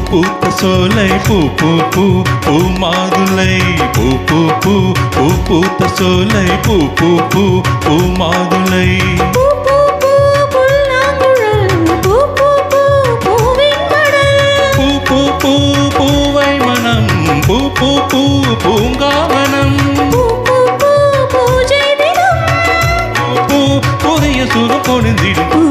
பூத்த சோலை பூ பூ பூ பூ மாதுளை பூ பூ பூ பூ பூத்த சோலை பூ பூ பூ பூ மாதுளை பூ பூ பூ பூவை மனம் பூ பூ பூ பூங்காவனம் பூ புதிய சுரம் பொழிந்திடும்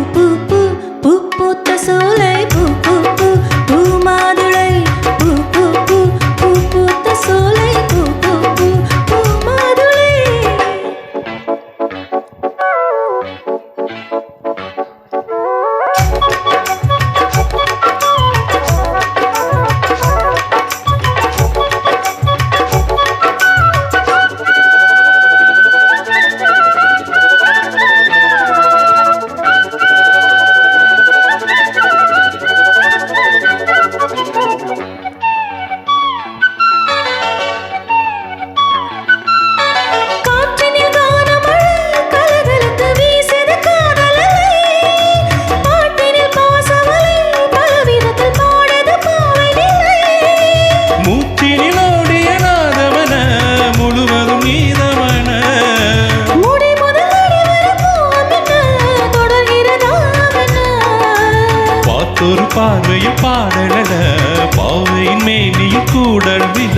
ஒரு பார்வையில் பாடல பாவையின் மேனியில் கூடல் வில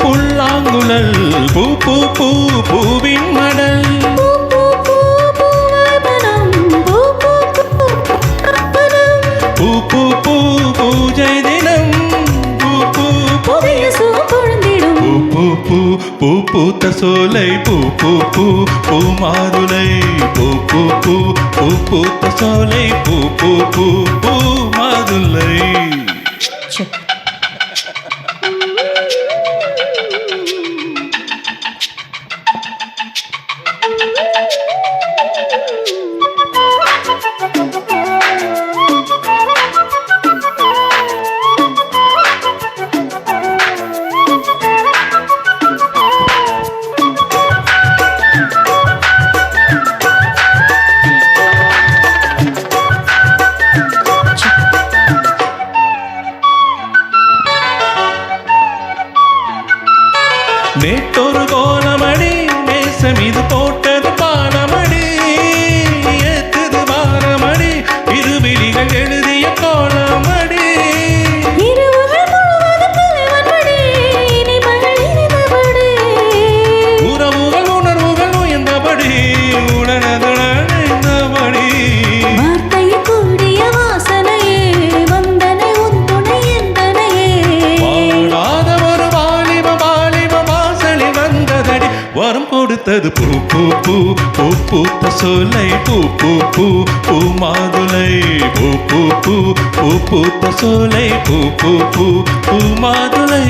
புல்லாங்குழல் பூ பூ பூ பூவின் மடல் பூ பூ பூ பூஜை தினம் பூ பூ புதிய சூழ்ந்திடும் பூ பூ பூ பூத்த சோலை பூ பூ பூ பூ மாதுளை பூ பூ பூ பூ பூத்த சோலை பூ பூ பூ பூ மாதுளை நேற்றொரு கோலமடி நேசம் இது போட்டது பாலமடி ஏத்தது வாரமடி இருவிழிகள் எழுதிய கோலமடி உறவுகள் உணர்வுகள் உயர்ந்தபடி உடனதுடனபடி வரம் கொடுத்தது பூ பூ பூ பூ பூத்த சோலை பூ பூ பூ பூ மாதுளை பூ பூ பூ பூ பூத்த சோலை பூ பூ பூ பூ மாதுளை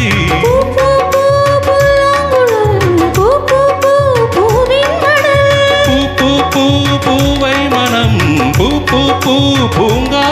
பூ பூ பூ பூவை மனம் பூ பூ பூ பூங்கா